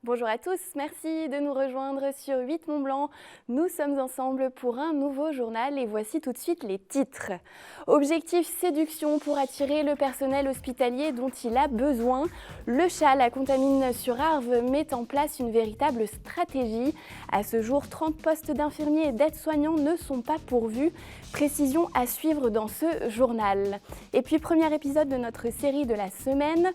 Bonjour à tous, merci de nous rejoindre sur 8 Mont Blanc. Nous sommes ensemble pour un nouveau journal et voici tout de suite les titres. Objectif séduction pour attirer le personnel hospitalier dont il a besoin. Le CHAL à Contamine-sur-Arve met en place une véritable stratégie. À ce jour, 30 postes d'infirmiers et d'aides-soignants ne sont pas pourvus. Précision à suivre dans ce journal. Et puis, premier épisode de notre série de la semaine.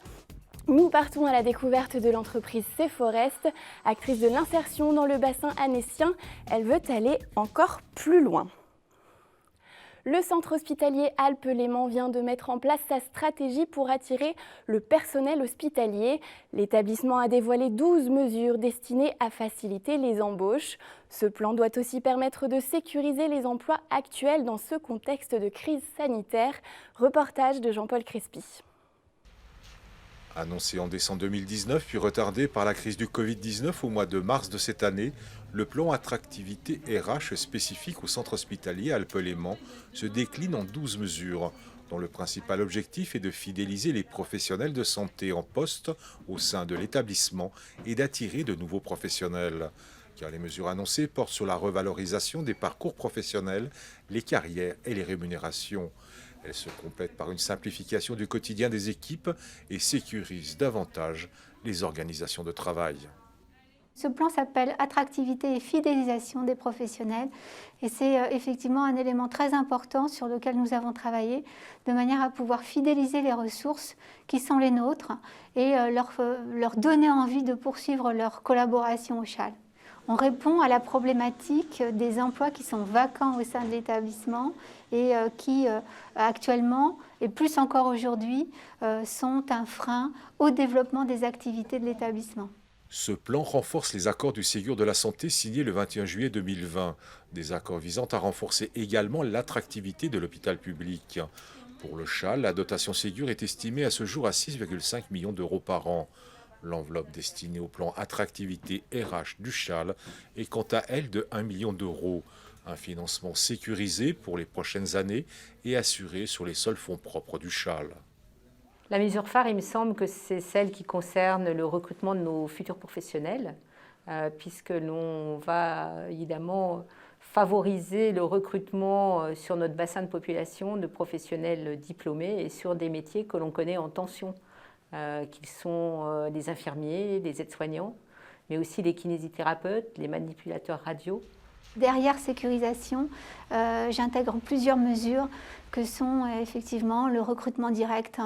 Nous partons à la découverte de l'entreprise Seforest, actrice de l'insertion dans le bassin annécien. Elle veut aller encore plus loin. Le centre hospitalier Alpes-Léman vient de mettre en place sa stratégie pour attirer le personnel hospitalier. L'établissement a dévoilé 12 mesures destinées à faciliter les embauches. Ce plan doit aussi permettre de sécuriser les emplois actuels dans ce contexte de crise sanitaire. Reportage de Jean-Paul Crespi. Annoncé en décembre 2019, puis retardé par la crise du Covid-19 au mois de mars de cette année, le plan attractivité RH spécifique au centre hospitalier Alpes-Léman se décline en 12 mesures, dont le principal objectif est de fidéliser les professionnels de santé en poste au sein de l'établissement et d'attirer de nouveaux professionnels. Car les mesures annoncées portent sur la revalorisation des parcours professionnels, les carrières et les rémunérations. Elle se complète par une simplification du quotidien des équipes et sécurise davantage les organisations de travail. Ce plan s'appelle Attractivité et fidélisation des professionnels et c'est effectivement un élément très important sur lequel nous avons travaillé de manière à pouvoir fidéliser les ressources qui sont les nôtres et leur donner envie de poursuivre leur collaboration au CHAL. On répond à la problématique des emplois qui sont vacants au sein de l'établissement et qui actuellement, et plus encore aujourd'hui, sont un frein au développement des activités de l'établissement. Ce plan renforce les accords du Ségur de la Santé signés le 21 juillet 2020, des accords visant à renforcer également l'attractivité de l'hôpital public. Pour le CHAL, la dotation Ségur est estimée à ce jour à 6,5 millions d'euros par an. L'enveloppe destinée au plan attractivité RH du CHAL est quant à elle de 1 million d'euros. Un financement sécurisé pour les prochaines années et assuré sur les seuls fonds propres du CHAL. La mesure phare, il me semble que c'est celle qui concerne le recrutement de nos futurs professionnels, puisque l'on va évidemment favoriser le recrutement sur notre bassin de population de professionnels diplômés et sur des métiers que l'on connaît en tension. Qu'ils sont les infirmiers, les aides-soignants, mais aussi les kinésithérapeutes, les manipulateurs radio. Derrière sécurisation, j'intègre plusieurs mesures que sont effectivement le recrutement direct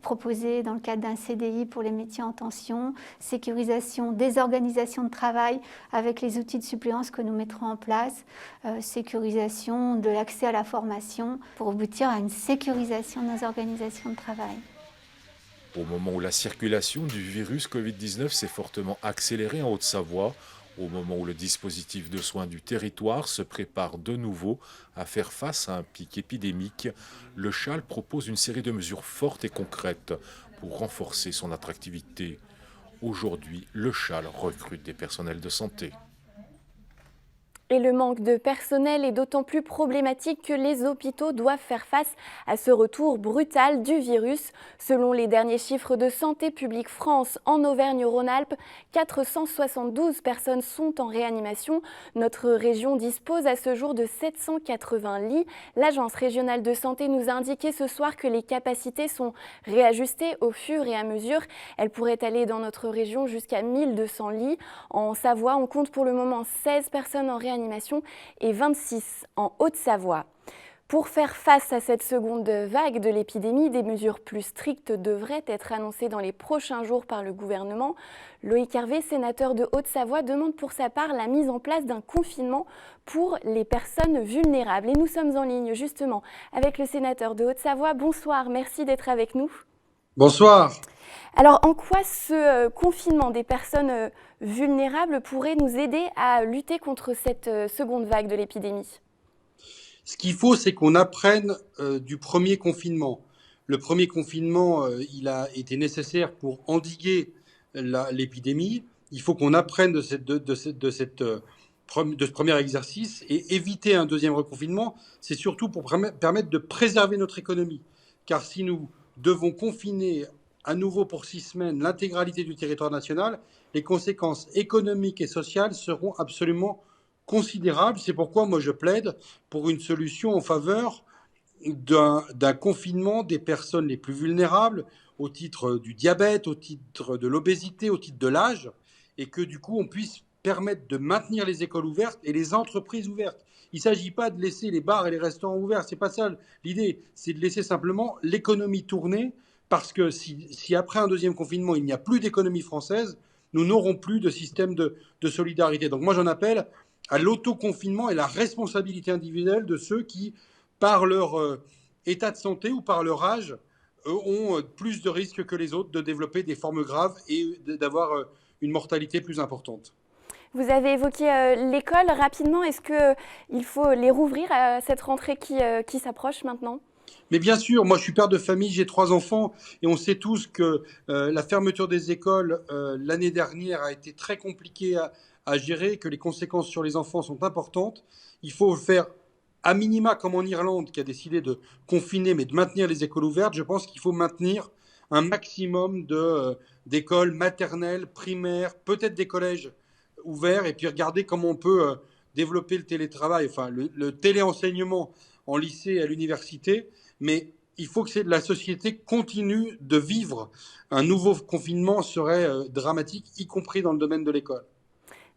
proposé dans le cadre d'un CDI pour les métiers en tension, sécurisation des organisations de travail avec les outils de suppléance que nous mettrons en place, sécurisation de l'accès à la formation pour aboutir à une sécurisation de nos organisations de travail. Au moment où la circulation du virus Covid-19 s'est fortement accélérée en Haute-Savoie, au moment où le dispositif de soins du territoire se prépare de nouveau à faire face à un pic épidémique, le CHAL propose une série de mesures fortes et concrètes pour renforcer son attractivité. Aujourd'hui, le CHAL recrute des personnels de santé. Et le manque de personnel est d'autant plus problématique que les hôpitaux doivent faire face à ce retour brutal du virus. Selon les derniers chiffres de Santé publique France, en Auvergne-Rhône-Alpes, 472 personnes sont en réanimation. Notre région dispose à ce jour de 780 lits. L'Agence régionale de santé nous a indiqué ce soir que les capacités sont réajustées au fur et à mesure. Elles pourraient aller dans notre région jusqu'à 1200 lits. En Savoie, on compte pour le moment 16 personnes en réanimation et 26 en Haute-Savoie. Pour faire face à cette seconde vague de l'épidémie, des mesures plus strictes devraient être annoncées dans les prochains jours par le gouvernement. Loïc Hervé, sénateur de Haute-Savoie, demande pour sa part la mise en place d'un confinement pour les personnes vulnérables. Et nous sommes en ligne justement avec le sénateur de Haute-Savoie. Bonsoir, merci d'être avec nous. Bonsoir. Alors, en quoi ce confinement des personnes vulnérables pourrait nous aider à lutter contre cette seconde vague de l'épidémie ? Ce qu'il faut, c'est qu'on apprenne du premier confinement. Le premier confinement, il a été nécessaire pour endiguer l'épidémie. Il faut qu'on apprenne de ce premier exercice et éviter un deuxième reconfinement. C'est surtout pour permettre de préserver notre économie. Car si nous devons confiner à nouveau pour 6 semaines l'intégralité du territoire national, les conséquences économiques et sociales seront absolument considérables. C'est pourquoi moi je plaide pour une solution en faveur d'un confinement des personnes les plus vulnérables au titre du diabète, au titre de l'obésité, au titre de l'âge, et que du coup on puisse permettre de maintenir les écoles ouvertes et les entreprises ouvertes. Il ne s'agit pas de laisser les bars et les restaurants ouverts, c'est pas ça l'idée, c'est de laisser simplement l'économie tourner, parce que si après un deuxième confinement il n'y a plus d'économie française, nous n'aurons plus de système de solidarité. Donc moi j'en appelle à l'autoconfinement et la responsabilité individuelle de ceux qui, par leur état de santé ou par leur âge, ont plus de risques que les autres de développer des formes graves et d'avoir une mortalité plus importante. Vous avez évoqué l'école rapidement. Est-ce qu'il faut les rouvrir à cette rentrée qui s'approche maintenant ? Mais bien sûr, moi je suis père de famille, j'ai 3 enfants et on sait tous que la fermeture des écoles l'année dernière a été très compliquée à gérer, que les conséquences sur les enfants sont importantes. Il faut faire à minima comme en Irlande qui a décidé de confiner mais de maintenir les écoles ouvertes. Je pense qu'il faut maintenir un maximum d'écoles maternelles, primaires, peut-être des collèges ouverts et puis regarder comment on peut développer le télétravail, enfin le téléenseignement en lycée et à l'université. Mais il faut que la société continue de vivre. Un nouveau confinement serait dramatique, y compris dans le domaine de l'école.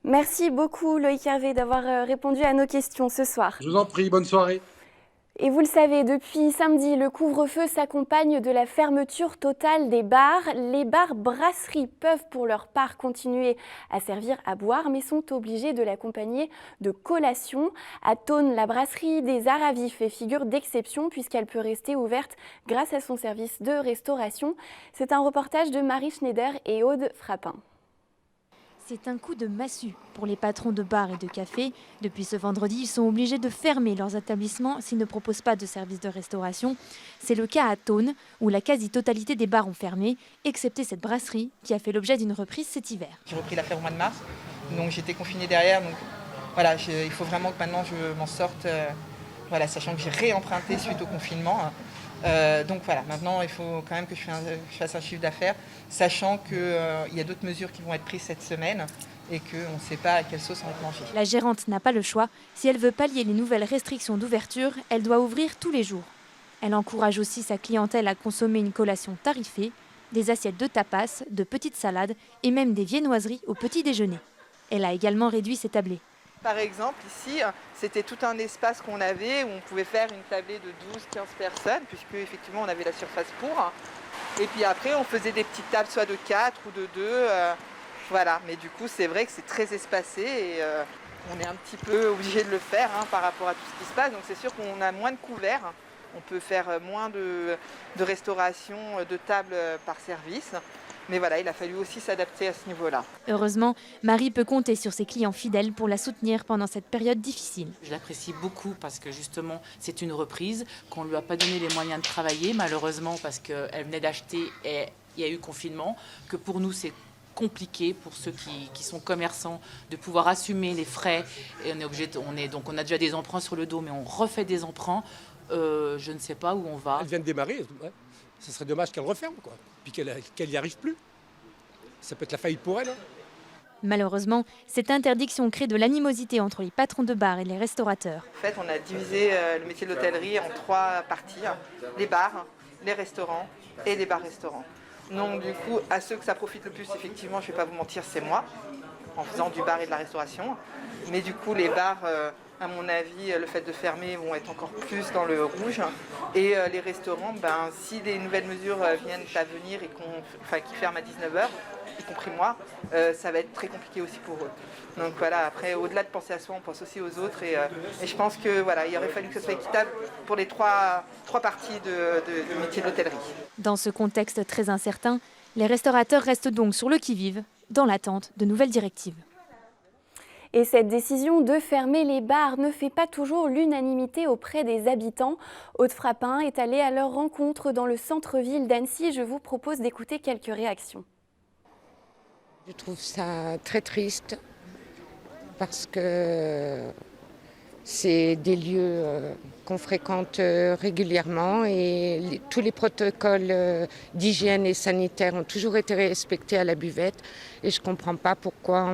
Merci beaucoup Loïc Hervé d'avoir répondu à nos questions ce soir. Je vous en prie, bonne soirée. Et vous le savez, depuis samedi, le couvre-feu s'accompagne de la fermeture totale des bars. Les bars brasseries peuvent pour leur part continuer à servir à boire, mais sont obligés de l'accompagner de collations. À Thônes, la brasserie des Arts à Vif fait figure d'exception puisqu'elle peut rester ouverte grâce à son service de restauration. C'est un reportage de Marie Schneider et Aude Frappin. C'est un coup de massue pour les patrons de bars et de cafés. Depuis ce vendredi, ils sont obligés de fermer leurs établissements s'ils ne proposent pas de service de restauration. C'est le cas à Thônes, où la quasi-totalité des bars ont fermé, excepté cette brasserie qui a fait l'objet d'une reprise cet hiver. J'ai repris l'affaire au mois de mars, donc j'étais confinée derrière. Donc voilà, il faut vraiment que maintenant je m'en sorte, sachant que j'ai réemprunté suite au confinement. Donc voilà, maintenant il faut quand même que je fasse un chiffre d'affaires, sachant qu'il y a d'autres mesures qui vont être prises cette semaine et qu'on ne sait pas à quelle sauce on va être mangé. La gérante n'a pas le choix. Si elle veut pallier les nouvelles restrictions d'ouverture, elle doit ouvrir tous les jours. Elle encourage aussi sa clientèle à consommer une collation tarifée, des assiettes de tapas, de petites salades et même des viennoiseries au petit déjeuner. Elle a également réduit ses tablées. Par exemple, ici, c'était tout un espace qu'on avait où on pouvait faire une tablée de 12-15 personnes, puisque effectivement on avait la surface pour. Et puis après, on faisait des petites tables, soit de 4 ou de 2. Voilà, mais du coup, c'est vrai que c'est très espacé et on est un petit peu obligé de le faire par rapport à tout ce qui se passe. Donc c'est sûr qu'on a moins de couverts, on peut faire moins de restauration de tables par service. Mais voilà, il a fallu aussi s'adapter à ce niveau-là. Heureusement, Marie peut compter sur ses clients fidèles pour la soutenir pendant cette période difficile. Je l'apprécie beaucoup parce que justement, c'est une reprise, qu'on ne lui a pas donné les moyens de travailler, malheureusement, parce qu'elle venait d'acheter et il y a eu confinement, que pour nous, c'est compliqué pour ceux qui sont commerçants de pouvoir assumer les frais. Et donc on a déjà des emprunts sur le dos, mais on refait des emprunts. Je ne sais pas où on va. Elle vient de démarrer, ouais. Ce serait dommage qu'elle referme, quoi. Puis qu'elle n'y arrive plus. Ça peut être la faillite pour elle. Malheureusement, cette interdiction crée de l'animosité entre les patrons de bars et les restaurateurs. En fait, on a divisé le métier de l'hôtellerie en 3 parties, les bars, les restaurants et les bars-restaurants. Donc du coup, à ceux que ça profite le plus, effectivement, je ne vais pas vous mentir, c'est moi, en faisant du bar et de la restauration. Mais du coup, les bars, à mon avis, le fait de fermer, vont être encore plus dans le rouge. Et les restaurants, si des nouvelles mesures viennent à venir et qui ferment à 19h, y compris moi, ça va être très compliqué aussi pour eux. Donc voilà, après, au-delà de penser à soi, on pense aussi aux autres. Et je pense que voilà, il aurait fallu que ce soit équitable pour les trois parties du métier de l'hôtellerie. Dans ce contexte très incertain, les restaurateurs restent donc sur le qui-vive, dans l'attente de nouvelles directives. Et cette décision de fermer les bars ne fait pas toujours l'unanimité auprès des habitants. Aude Frappin est allée à leur rencontre dans le centre-ville d'Annecy. Je vous propose d'écouter quelques réactions. Je trouve ça très triste parce que C'est des lieux qu'on fréquente régulièrement et tous les protocoles d'hygiène et sanitaire ont toujours été respectés à la buvette et je ne comprends pas pourquoi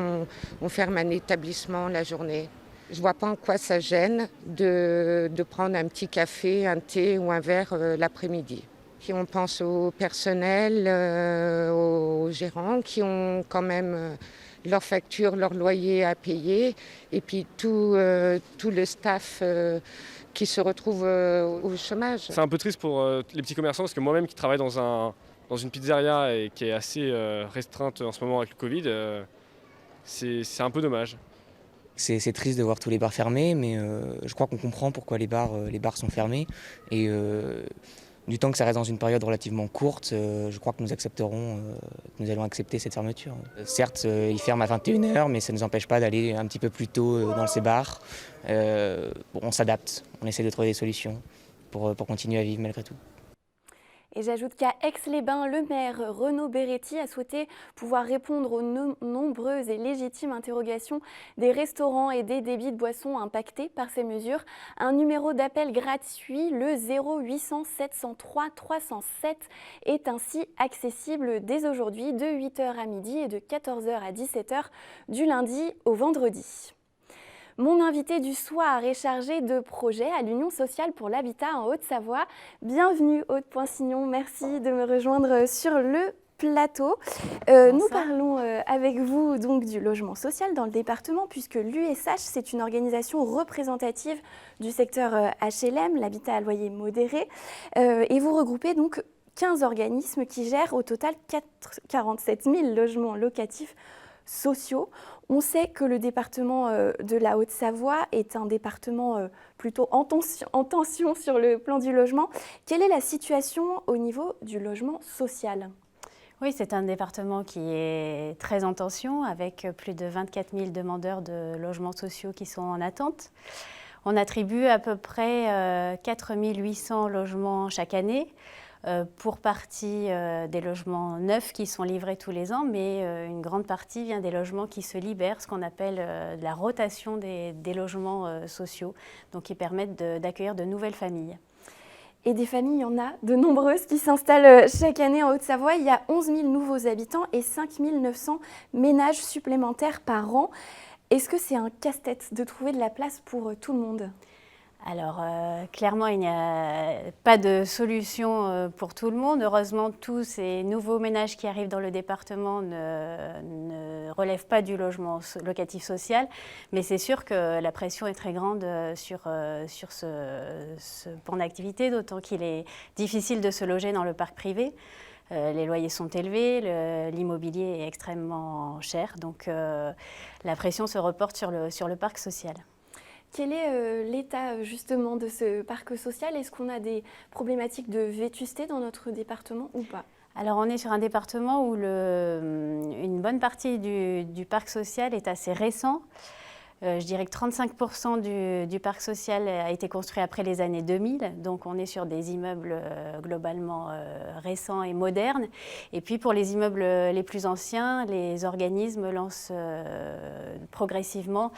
on ferme un établissement la journée. Je ne vois pas en quoi ça gêne de prendre un petit café, un thé ou un verre l'après-midi. Puis on pense au personnel, aux gérants qui ont quand même leurs factures, leur loyer à payer et puis tout le staff qui se retrouve au chômage. C'est un peu triste pour les petits commerçants parce que moi-même qui travaille dans une pizzeria et qui est assez restreinte en ce moment avec le Covid, c'est un peu dommage. C'est triste de voir tous les bars fermés, mais je crois qu'on comprend pourquoi les bars sont fermés. Et du temps que ça reste dans une période relativement courte, je crois que nous allons accepter cette fermeture. Certes, ils ferment à 21h, mais ça ne nous empêche pas d'aller un petit peu plus tôt dans ces bars. On s'adapte, on essaie de trouver des solutions pour continuer à vivre malgré tout. Et j'ajoute qu'à Aix-les-Bains, le maire Renaud Beretti a souhaité pouvoir répondre aux nombreuses et légitimes interrogations des restaurants et des débits de boissons impactés par ces mesures. Un numéro d'appel gratuit, le 0800 703 307, est ainsi accessible dès aujourd'hui de 8h à midi et de 14h à 17h du lundi au vendredi. Mon invité du soir est chargé de projet à l'Union sociale pour l'habitat en Haute-Savoie. Bienvenue Aude Poinsignon, merci de me rejoindre sur le plateau. Nous parlons avec vous donc du logement social dans le département puisque l'USH, c'est une organisation représentative du secteur HLM, l'habitat à loyer modéré, et vous regroupez donc 15 organismes qui gèrent au total 47 000 logements locatifs sociaux. On sait que le département de la Haute-Savoie est un département plutôt en tension sur le plan du logement. Quelle est la situation au niveau du logement social ? Oui, c'est un département qui est très en tension, avec plus de 24 000 demandeurs de logements sociaux qui sont en attente. On attribue à peu près 4 800 logements chaque année. Pour partie des logements neufs qui sont livrés tous les ans, mais une grande partie vient des logements qui se libèrent, ce qu'on appelle la rotation des logements sociaux, donc qui permettent d'accueillir de nouvelles familles. Et des familles, il y en a de nombreuses qui s'installent chaque année en Haute-Savoie. Il y a 11 000 nouveaux habitants et 5 900 ménages supplémentaires par an. Est-ce que c'est un casse-tête de trouver de la place pour tout le monde ? Alors, clairement, il n'y a pas de solution pour tout le monde. Heureusement, tous ces nouveaux ménages qui arrivent dans le département ne relèvent pas du logement locatif social. Mais c'est sûr que la pression est très grande sur ce pan d'activité, d'autant qu'il est difficile de se loger dans le parc privé. Les loyers sont élevés, l'immobilier est extrêmement cher. Donc, la pression se reporte sur le parc social. Quel est l'état justement de ce parc social ? Est-ce qu'on a des problématiques de vétusté dans notre département ou pas ? Alors on est sur un département où une bonne partie du parc social est assez récent. Je dirais que 35% du parc social a été construit après les années 2000, donc on est sur des immeubles globalement récents et modernes. Et puis pour les immeubles les plus anciens, les organismes lancent progressivement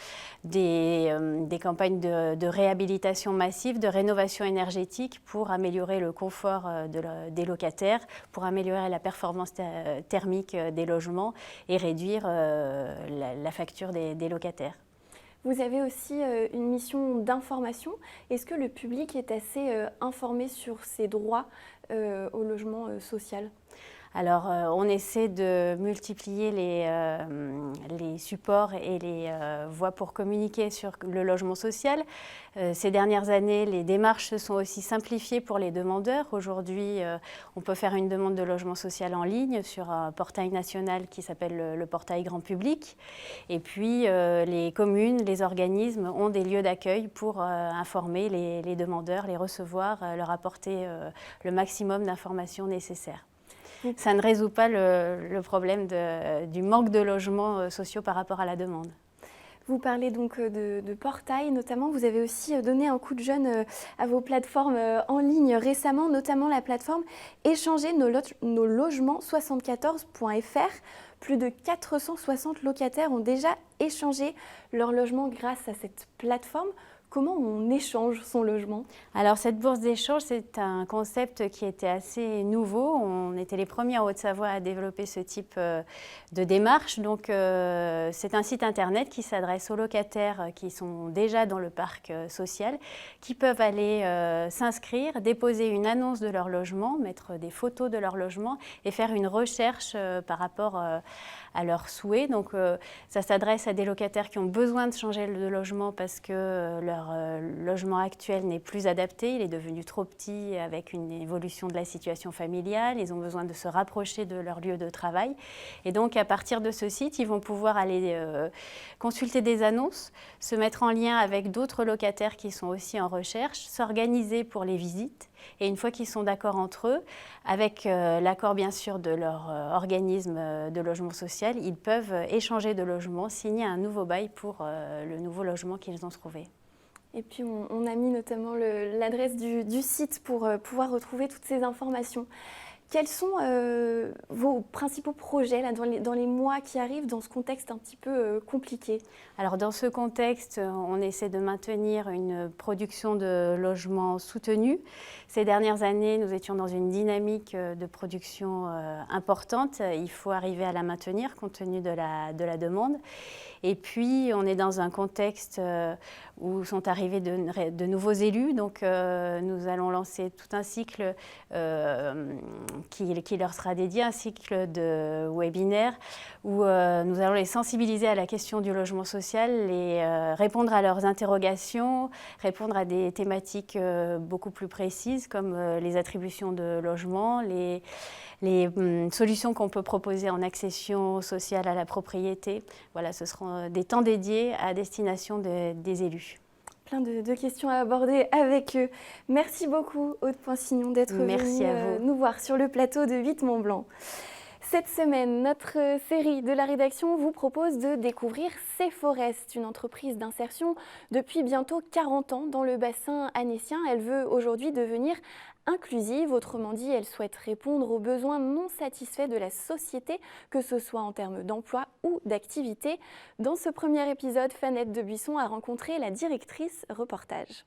des campagnes de réhabilitation massive, de rénovation énergétique pour améliorer le confort des locataires, pour améliorer la performance thermique des logements et réduire la facture des locataires. Vous avez aussi une mission d'information. Est-ce que le public est assez informé sur ses droits au logement social ? Alors, on essaie de multiplier les supports et les voies pour communiquer sur le logement social. Ces dernières années, les démarches se sont aussi simplifiées pour les demandeurs. Aujourd'hui, on peut faire une demande de logement social en ligne sur un portail national qui s'appelle le portail grand public. Et puis, les communes, les organismes ont des lieux d'accueil pour informer les demandeurs, les recevoir, leur apporter le maximum d'informations nécessaires. Ça ne résout pas le problème du manque de logements sociaux par rapport à la demande. Vous parlez donc de portail notamment. Vous avez aussi donné un coup de jeune à vos plateformes en ligne récemment, notamment la plateforme Échanger nos logements 74.fr. Plus de 460 locataires ont déjà échangé leur logement grâce à cette plateforme. Comment on échange son logement? Alors cette bourse d'échange, c'est un concept qui était assez nouveau. On était les premiers en Haute-Savoie à développer ce type de démarche. Donc c'est un site internet qui s'adresse aux locataires qui sont déjà dans le parc social, qui peuvent aller s'inscrire, déposer une annonce de leur logement, mettre des photos de leur logement et faire une recherche par rapport à leurs souhaits. Donc ça s'adresse à des locataires qui ont besoin de changer de logement parce que leur logement actuel n'est plus adapté, il est devenu trop petit avec une évolution de la situation familiale, ils ont besoin de se rapprocher de leur lieu de travail. Et donc à partir de ce site, ils vont pouvoir aller consulter des annonces, se mettre en lien avec d'autres locataires qui sont aussi en recherche, s'organiser pour les visites. Et une fois qu'ils sont d'accord entre eux, avec l'accord bien sûr de leur organisme de logement social, ils peuvent échanger de logement, signer un nouveau bail pour le nouveau logement qu'ils ont trouvé. Et puis on a mis notamment l'adresse du site pour pouvoir retrouver toutes ces informations. Quels sont vos principaux projets là, dans les mois qui arrivent, dans ce contexte un petit peu compliqué? Alors dans ce contexte, on essaie de maintenir une production de logements soutenue. Ces dernières années, nous étions dans une dynamique de production importante. Il faut arriver à la maintenir compte tenu de la demande. Et puis, on est dans un contexte où sont arrivés de nouveaux élus. Donc, nous allons lancer tout un cycle qui leur sera dédié, un cycle de webinaires où nous allons les sensibiliser à la question du logement social, répondre à leurs interrogations, répondre à des thématiques beaucoup plus précises comme les attributions de logements, les solutions qu'on peut proposer en accession sociale à la propriété. Voilà, ce seront des temps dédiés à destination des élus. Plein de questions à aborder avec eux. Merci beaucoup, Aude Poinsignon, d'être venue nous voir sur le plateau de 8 Mont-Blanc. Cette semaine, notre série de la rédaction vous propose de découvrir C-Forest, une entreprise d'insertion depuis bientôt 40 ans dans le bassin annécien. Elle veut aujourd'hui devenir inclusive, autrement dit, elle souhaite répondre aux besoins non satisfaits de la société, que ce soit en termes d'emploi ou d'activité. Dans ce premier épisode, Fanette Debuisson a rencontré la directrice reportage.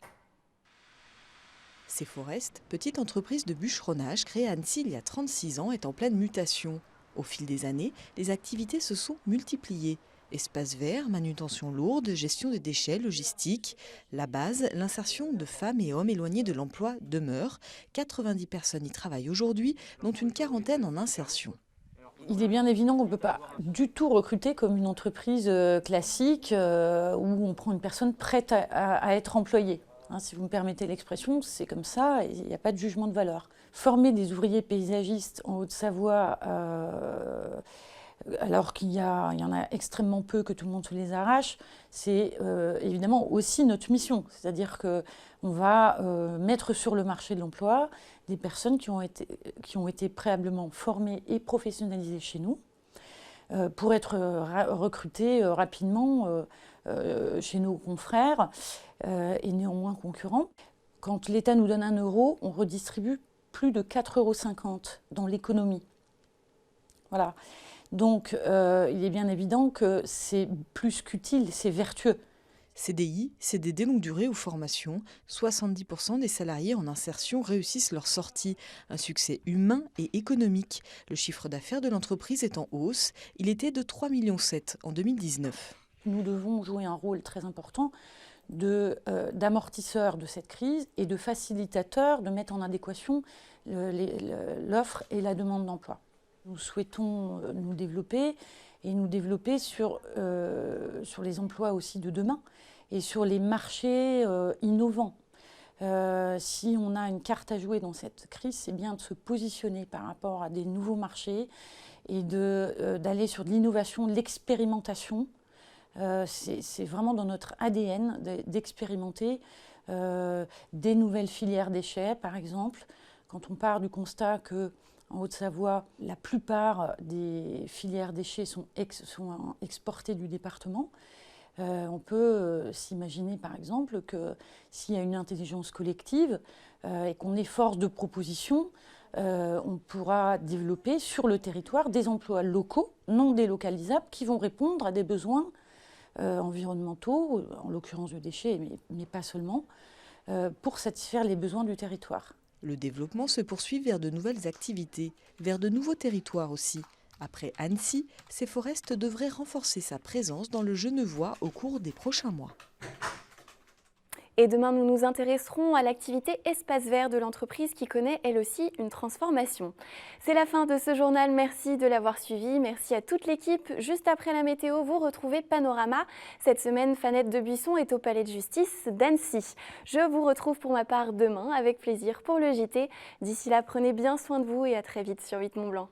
C-Forest, petite entreprise de bûcheronnage créée à Annecy il y a 36 ans, est en pleine mutation. Au fil des années, les activités se sont multipliées. Espaces verts, manutention lourde, gestion des déchets, logistique. La base, l'insertion de femmes et hommes éloignés de l'emploi demeure. 90 personnes y travaillent aujourd'hui, dont une quarantaine en insertion. Il est bien évident qu'on ne peut pas du tout recruter comme une entreprise classique où on prend une personne prête à être employée. Si vous me permettez l'expression, c'est comme ça, il n'y a pas de jugement de valeur. Former des ouvriers paysagistes en Haute-Savoie, alors qu'il y en a extrêmement peu, que tout le monde se les arrache, c'est évidemment aussi notre mission. C'est-à-dire qu'on va mettre sur le marché de l'emploi des personnes qui ont été préalablement formées et professionnalisées chez nous pour être recrutées rapidement chez nos confrères et néanmoins concurrents. Quand l'État nous donne 1 euro, on redistribue plus de 4,50 € dans l'économie. Voilà. Donc, il est bien évident que c'est plus qu'utile, c'est vertueux. CDI, CDD longue durée ou formation, 70% des salariés en insertion réussissent leur sortie. Un succès humain et économique. Le chiffre d'affaires de l'entreprise est en hausse. Il était de 3,7 millions en 2019. Nous devons jouer un rôle très important d'amortisseur de cette crise et de facilitateur, de mettre en adéquation l'offre et la demande d'emploi. Nous souhaitons nous développer sur les emplois aussi de demain et sur les marchés innovants. Si on a une carte à jouer dans cette crise, c'est bien de se positionner par rapport à des nouveaux marchés et d'aller sur de l'innovation, de l'expérimentation. C'est vraiment dans notre ADN d'expérimenter des nouvelles filières déchets, par exemple. Quand on part du constat qu'en Haute-Savoie, la plupart des filières déchets sont exportées du département, on peut s'imaginer, par exemple, que s'il y a une intelligence collective et qu'on est force de proposition, on pourra développer sur le territoire des emplois locaux, non délocalisables, qui vont répondre à des besoins environnementaux, en l'occurrence de déchets, mais pas seulement, pour satisfaire les besoins du territoire. Le développement se poursuit vers de nouvelles activités, vers de nouveaux territoires aussi. Après Annecy, Ceforest devrait renforcer sa présence dans le Genevois au cours des prochains mois. Et demain, nous nous intéresserons à l'activité Espace Vert de l'entreprise qui connaît elle aussi une transformation. C'est la fin de ce journal, merci de l'avoir suivi, merci à toute l'équipe. Juste après la météo, vous retrouvez Panorama. Cette semaine, Fanette Debuisson est au Palais de Justice d'Annecy. Je vous retrouve pour ma part demain avec plaisir pour le JT. D'ici là, prenez bien soin de vous et à très vite sur 8 Mont Blanc.